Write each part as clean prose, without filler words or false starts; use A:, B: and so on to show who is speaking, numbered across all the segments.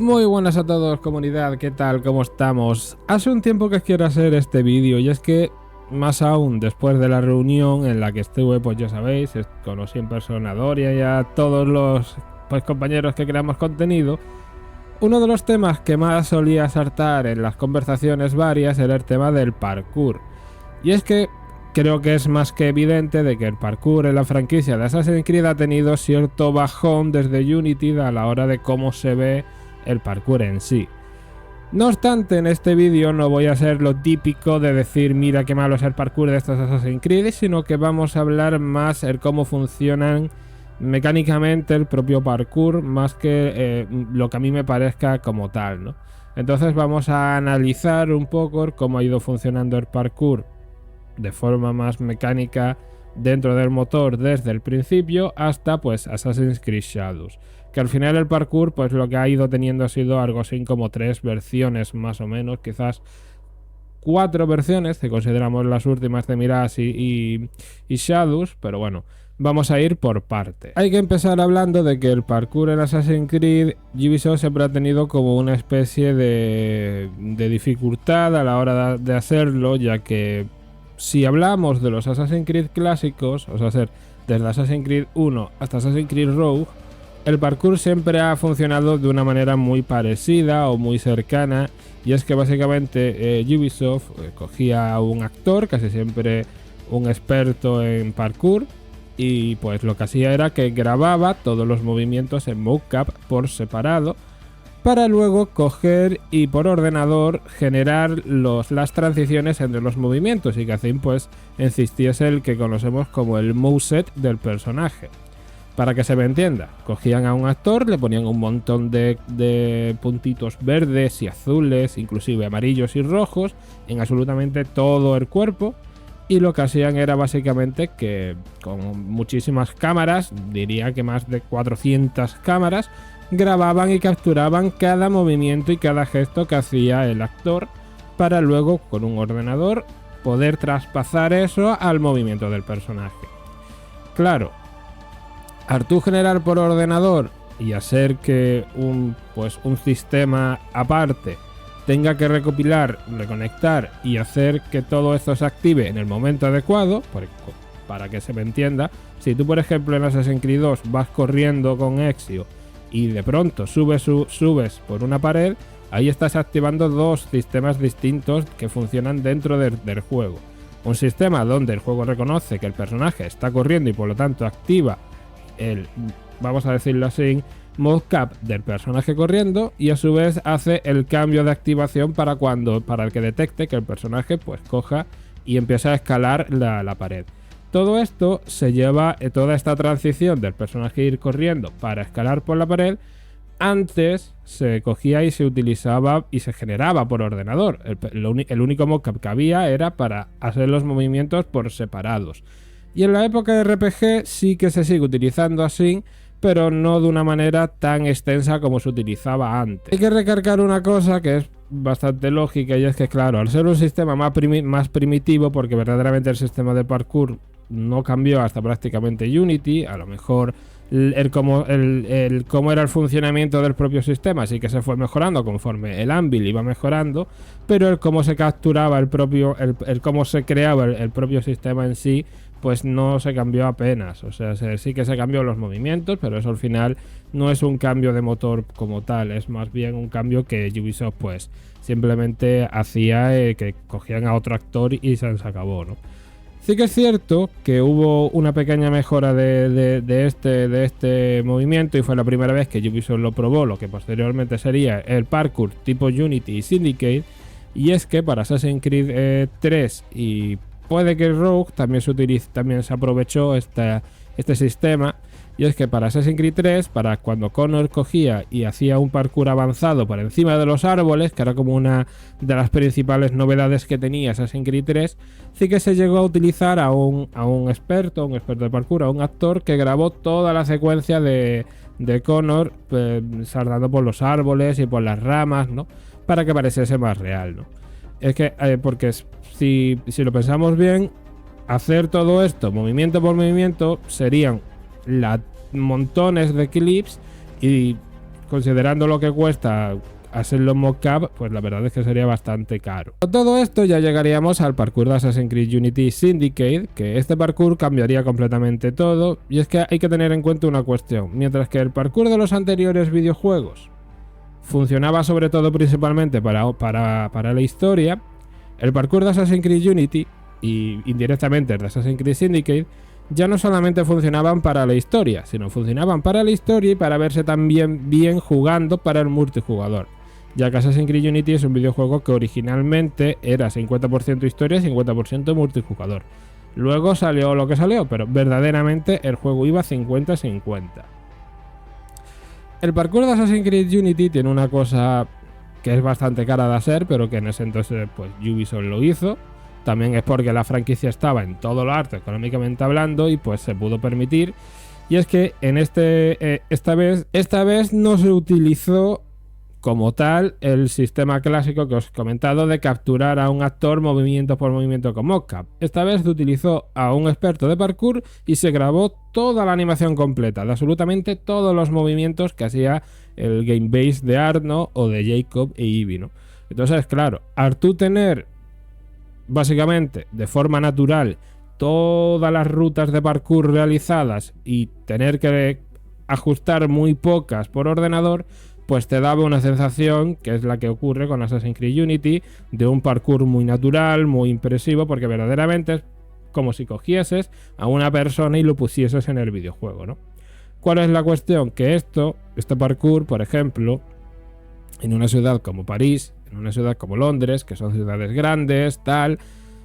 A: Muy buenas a todos, comunidad, ¿qué tal? ¿Cómo estamos? Hace un tiempo que quiero hacer este vídeo y es que, más aún después de la reunión en la que estuve, pues ya sabéis, conocí en persona a Doria y a todos los compañeros que creamos contenido. Uno de los temas que más solía saltar en las conversaciones varias era el tema del parkour. Y es que creo que es más que evidente de que el parkour en la franquicia de Assassin's Creed ha tenido cierto bajón desde Unity a la hora de cómo se ve el parkour en sí. No obstante, en este vídeo no voy a hacer lo típico de decir mira qué malo es el parkour de estos Assassin's Creed, sino que vamos a hablar más de cómo funcionan mecánicamente el propio parkour, más que lo que a mí me parezca como tal, ¿no? Entonces vamos a analizar un poco cómo ha ido funcionando el parkour de forma más mecánica dentro del motor desde el principio hasta pues Assassin's Creed Shadows, que al final el parkour pues lo que ha ido teniendo ha sido algo así como 3 versiones más o menos, quizás 4 versiones si consideramos las últimas de Mirage y Shadows, pero bueno, vamos a ir por parte. Hay que empezar hablando de que el parkour en Assassin's Creed Ubisoft siempre ha tenido como una especie de dificultad a la hora de hacerlo, ya que si hablamos de los Assassin's Creed clásicos, o sea, desde Assassin's Creed 1 hasta Assassin's Creed Rogue, el parkour siempre ha funcionado de una manera muy parecida o muy cercana, y es que básicamente Ubisoft cogía a un actor, casi siempre un experto en parkour, y pues lo que hacía era que grababa todos los movimientos en mocap por separado, para luego coger y por ordenador generar las transiciones entre los movimientos y que así pues existiese el que conocemos como el moveset del personaje. Para que se me entienda, cogían a un actor, le ponían un montón de puntitos verdes y azules, inclusive amarillos y rojos, en absolutamente todo el cuerpo, y lo que hacían era básicamente que con muchísimas cámaras, diría que más de 400 cámaras, grababan y capturaban cada movimiento y cada gesto que hacía el actor para luego con un ordenador poder traspasar eso al movimiento del personaje. Claro, al tú generar por ordenador y hacer que un sistema aparte tenga que recopilar, reconectar y hacer que todo esto se active en el momento adecuado, para que se me entienda, si tú por ejemplo en Assassin's Creed 2 vas corriendo con Ezio y de pronto subes por una pared, ahí estás activando dos sistemas distintos que funcionan dentro del juego. Un sistema donde el juego reconoce que el personaje está corriendo y por lo tanto activa el, vamos a decirlo así, mocap del personaje corriendo, y a su vez hace el cambio de activación para el que detecte que el personaje pues coja y empieza a escalar la pared. Todo esto se lleva, toda esta transición del personaje ir corriendo para escalar por la pared, antes se cogía y se utilizaba y se generaba por ordenador. El único mocap que había era para hacer los movimientos por separados. Y en la época de RPG sí que se sigue utilizando así, pero no de una manera tan extensa como se utilizaba antes. Hay que recargar una cosa que es bastante lógica, y es que claro, al ser un sistema más primitivo, porque verdaderamente el sistema de parkour no cambió hasta prácticamente Unity, a lo mejor cómo era el funcionamiento del propio sistema sí que se fue mejorando conforme el Anvil iba mejorando, pero el cómo se capturaba el cómo se creaba el propio sistema en sí, pues no se cambió apenas. O sea, sí que se cambió los movimientos, pero eso al final no es un cambio de motor como tal, es más bien un cambio que Ubisoft pues simplemente hacía, que cogían a otro actor y se acabó, ¿no? Sí que es cierto que hubo una pequeña mejora de este movimiento, y fue la primera vez que Ubisoft lo probó, lo que posteriormente sería el parkour tipo Unity y Syndicate, y es que para Assassin's Creed 3 y puede que Rogue también se aprovechó este sistema. Y es que para Assassin's Creed 3, para cuando Connor cogía y hacía un parkour avanzado por encima de los árboles, que era como una de las principales novedades que tenía Assassin's Creed 3, sí que se llegó a utilizar a un experto de parkour, a un actor que grabó toda la secuencia de Connor saltando por los árboles y por las ramas, ¿no? Para que pareciese más real, ¿no? Es que, porque si lo pensamos bien, hacer todo esto movimiento por movimiento serían montones de clips, y considerando lo que cuesta hacer los mockup, pues la verdad es que sería bastante caro. Con todo esto ya llegaríamos al parkour de Assassin's Creed Unity Syndicate, que este parkour cambiaría completamente todo, y es que hay que tener en cuenta una cuestión. Mientras que el parkour de los anteriores videojuegos funcionaba sobre todo principalmente para la historia, el parkour de Assassin's Creed Unity y indirectamente el de Assassin's Creed Syndicate ya no solamente funcionaban para la historia, sino funcionaban para la historia y para verse también bien jugando para el multijugador, ya que Assassin's Creed Unity es un videojuego que originalmente era 50% historia y 50% multijugador. Luego salió lo que salió, pero verdaderamente el juego iba 50-50. El parkour de Assassin's Creed Unity tiene una cosa que es bastante cara de hacer, pero que en ese entonces pues Ubisoft lo hizo. También es porque la franquicia estaba en todo lo alto económicamente hablando y pues se pudo permitir. Y es que en esta vez no se utilizó como tal el sistema clásico que os he comentado de capturar a un actor movimiento por movimiento con mockup. Esta vez se utilizó a un experto de parkour y se grabó toda la animación completa de absolutamente todos los movimientos que hacía el game base de Arno o de Jacob e Ivy, ¿no? Entonces, claro, al tú tener básicamente de forma natural todas las rutas de parkour realizadas y tener que ajustar muy pocas por ordenador, pues te daba una sensación, que es la que ocurre con Assassin's Creed Unity, de un parkour muy natural, muy impresivo, porque verdaderamente es como si cogieses a una persona y lo pusieses en el videojuego, ¿no? ¿Cuál es la cuestión? Que este parkour, por ejemplo, en una ciudad como París, en una ciudad como Londres, que son ciudades grandes, tal,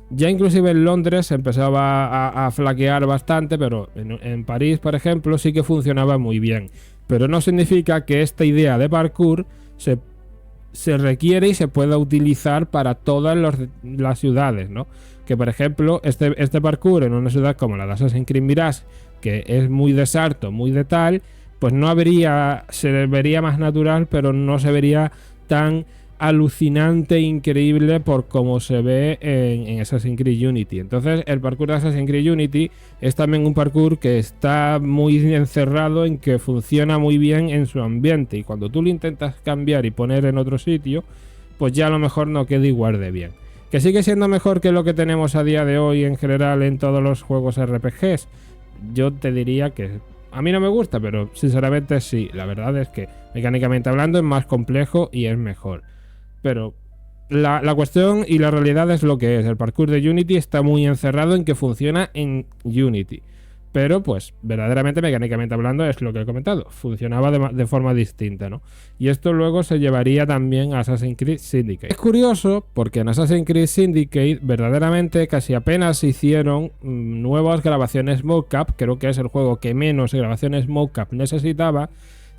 A: ya inclusive en Londres se empezaba a flaquear bastante, pero en París, por ejemplo, sí que funcionaba muy bien. Pero no significa que esta idea de parkour se requiere y se pueda utilizar para todas las ciudades, ¿no? Que por ejemplo, este parkour en una ciudad como la de Assassin's Creed Mirage, que es muy de salto, muy de tal, pues se vería más natural, pero no se vería tan alucinante, increíble por cómo se ve en Assassin's Creed Unity. Entonces el parkour de Assassin's Creed Unity es también un parkour que está muy encerrado en que funciona muy bien en su ambiente, y cuando tú lo intentas cambiar y poner en otro sitio, pues ya a lo mejor no queda igual de bien. Que sigue siendo mejor que lo que tenemos a día de hoy en general en todos los juegos RPGs, yo te diría que a mí no me gusta, pero sinceramente sí. La verdad es que mecánicamente hablando es más complejo y es mejor. Pero la cuestión y la realidad es lo que es. El parkour de Unity está muy encerrado en que funciona en Unity. Pero pues verdaderamente mecánicamente hablando es lo que he comentado. Funcionaba de forma distinta, ¿no? Y esto luego se llevaría también a Assassin's Creed Syndicate. Es curioso porque en Assassin's Creed Syndicate verdaderamente casi apenas se hicieron nuevas grabaciones mocap. Creo que es el juego que menos grabaciones mocap necesitaba,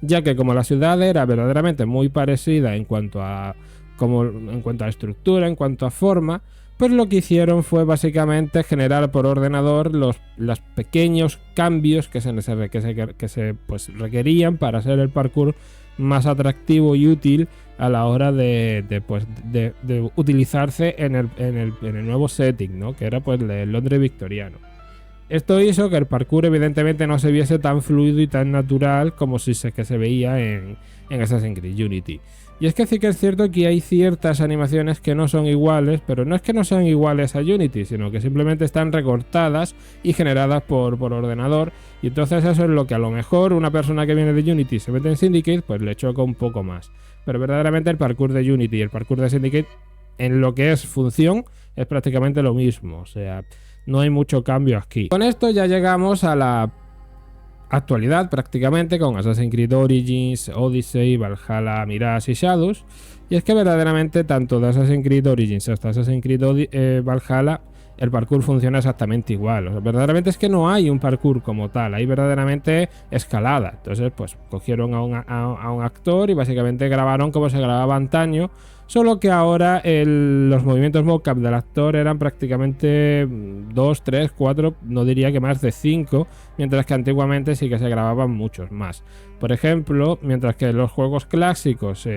A: ya que como la ciudad era verdaderamente muy parecida en cuanto a estructura, en cuanto a forma, pues lo que hicieron fue básicamente generar por ordenador los pequeños cambios que se requerían para hacer el parkour más atractivo y útil a la hora de utilizarse en el nuevo setting, ¿no? Que era pues el Londres victoriano. Esto hizo que el parkour evidentemente no se viese tan fluido y tan natural como que se veía en Assassin's Creed Unity. Y es que sí que es cierto que hay ciertas animaciones que no son iguales, pero no es que no sean iguales a Unity, sino que simplemente están recortadas y generadas por ordenador, y entonces eso es lo que a lo mejor una persona que viene de Unity se mete en Syndicate, pues le choca un poco más. Pero verdaderamente el parkour de Unity y el parkour de Syndicate, en lo que es función, es prácticamente lo mismo, o sea, no hay mucho cambio aquí. Con esto ya llegamos a la actualidad prácticamente con Assassin's Creed Origins, Odyssey, Valhalla, Mirage y Shadows. Y es que verdaderamente tanto de Assassin's Creed Origins hasta Assassin's Creed Valhalla el parkour funciona exactamente igual. O sea, verdaderamente es que no hay un parkour como tal, hay verdaderamente escalada. Entonces pues cogieron a un actor y básicamente grabaron como se grababa antaño, solo que ahora los movimientos mocap del actor eran prácticamente 2, 3, 4, no diría que más de 5, mientras que antiguamente sí que se grababan muchos más. Por ejemplo, mientras que en los juegos clásicos,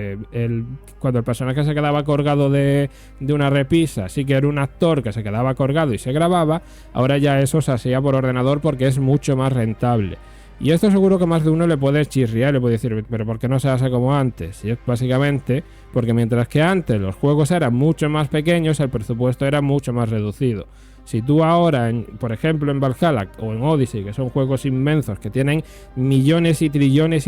A: cuando el personaje se quedaba colgado de una repisa, sí que era un actor que se quedaba colgado y se grababa, ahora ya eso se hacía por ordenador porque es mucho más rentable. Y esto seguro que más de uno le puede chirriar, le puede decir, pero ¿por qué no se hace como antes? Y es básicamente porque mientras que antes los juegos eran mucho más pequeños, el presupuesto era mucho más reducido. Si tú ahora, por ejemplo en Valhalla o en Odyssey, que son juegos inmensos, que tienen millones y trillones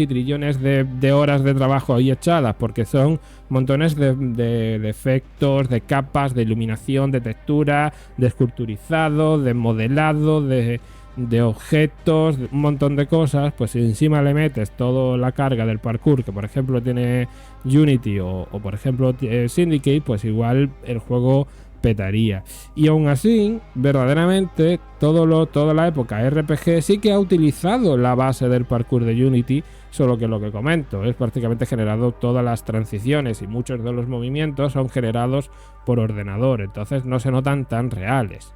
A: de horas de trabajo ahí echadas, porque son montones de efectos, de capas, de iluminación, de textura, de esculturizado, de modelado, de objetos, un montón de cosas, pues si encima le metes toda la carga del parkour que por ejemplo tiene Unity o por ejemplo Syndicate, pues igual el juego petaría. Y aún así, verdaderamente, toda la época RPG sí que ha utilizado la base del parkour de Unity, solo que lo que comento es prácticamente generado todas las transiciones y muchos de los movimientos son generados por ordenador, entonces no se notan tan reales.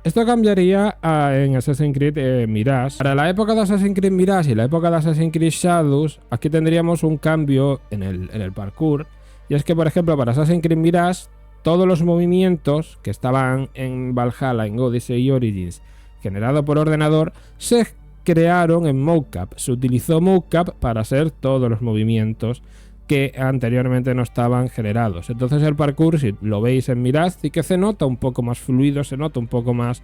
A: Esto cambiaría en Assassin's Creed Mirage. Para la época de Assassin's Creed Mirage y la época de Assassin's Creed Shadows, aquí tendríamos un cambio en el parkour. Y es que, por ejemplo, para Assassin's Creed Mirage, todos los movimientos que estaban en Valhalla, en Odyssey y Origins, generados por ordenador, se crearon en mocap. Se utilizó mocap para hacer todos los movimientos que anteriormente no estaban generados. Entonces el parkour, si lo veis en Mirage, sí que se nota un poco más fluido, se nota un poco más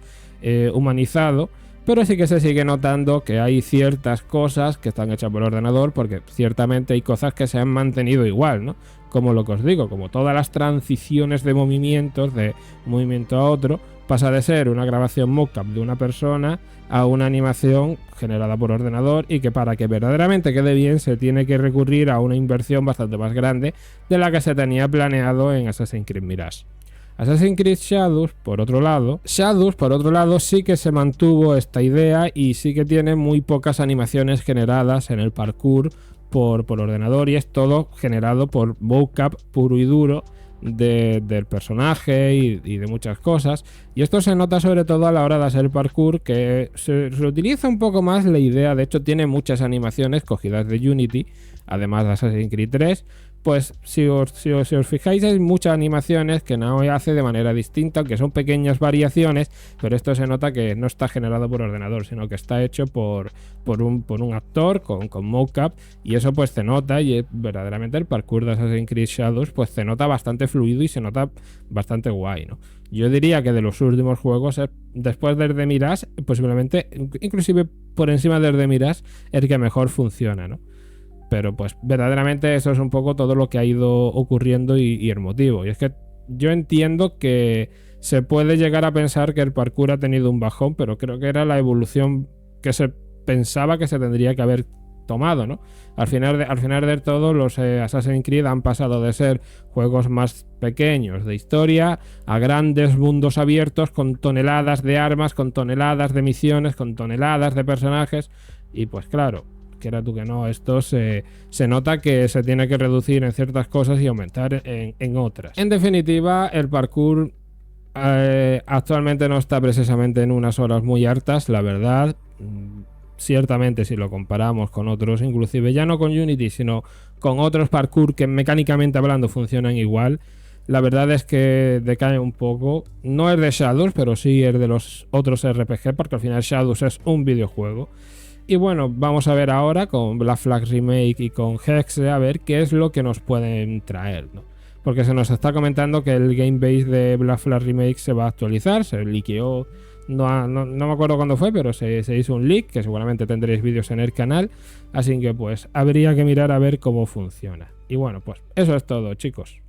A: humanizado, pero sí que se sigue notando que hay ciertas cosas que están hechas por ordenador, porque ciertamente hay cosas que se han mantenido igual, ¿no? Como lo que os digo, como todas las transiciones de movimientos, de un movimiento a otro, pasa de ser una grabación mocap de una persona a una animación generada por ordenador, y que para que verdaderamente quede bien se tiene que recurrir a una inversión bastante más grande de la que se tenía planeado en Assassin's Creed Mirage. Assassin's Creed Shadows, por otro lado, sí que se mantuvo esta idea y sí que tiene muy pocas animaciones generadas en el parkour por ordenador, y es todo generado por mocap puro y duro del personaje y de muchas cosas. Y esto se nota sobre todo a la hora de hacer parkour, que se utiliza un poco más la idea. De hecho tiene muchas animaciones cogidas de Unity, además de Assassin's Creed 3. Pues si os fijáis, hay muchas animaciones que Naoe hace de manera distinta, aunque son pequeñas variaciones, pero esto se nota que no está generado por ordenador, sino que está hecho por un actor con mocap, y eso pues se nota, y verdaderamente el parkour de Assassin's Creed Shadows pues se nota bastante fluido y se nota bastante guay, ¿no? Yo diría que de los últimos juegos, después del de Mirage, posiblemente, inclusive por encima del de Mirage, el que mejor funciona, ¿no? Pero pues verdaderamente eso es un poco todo lo que ha ido ocurriendo y el motivo. Y es que yo entiendo que se puede llegar a pensar que el parkour ha tenido un bajón, pero creo que era la evolución que se pensaba que se tendría que haber tomado, ¿no? Al final de todo, los Assassin's Creed han pasado de ser juegos más pequeños de historia a grandes mundos abiertos con toneladas de armas, con toneladas de misiones, con toneladas de personajes. Y pues claro, quiera tú que no, esto se nota que se tiene que reducir en ciertas cosas y aumentar en otras. En definitiva, el parkour actualmente no está precisamente en unas horas muy hartas, la verdad. Ciertamente, si lo comparamos con otros, inclusive ya no con Unity, sino con otros parkour que mecánicamente hablando funcionan igual, la verdad es que decae un poco. No es de Shadows, pero sí es de los otros RPG, porque al final Shadows es un videojuego. Y bueno, vamos a ver ahora con Black Flag Remake y con Hexe a ver qué es lo que nos pueden traer, ¿no? Porque se nos está comentando que el game base de Black Flag Remake se va a actualizar, se liqueó, no me acuerdo cuándo fue, pero se hizo un leak, que seguramente tendréis vídeos en el canal, así que pues habría que mirar a ver cómo funciona. Y bueno, pues eso es todo, chicos.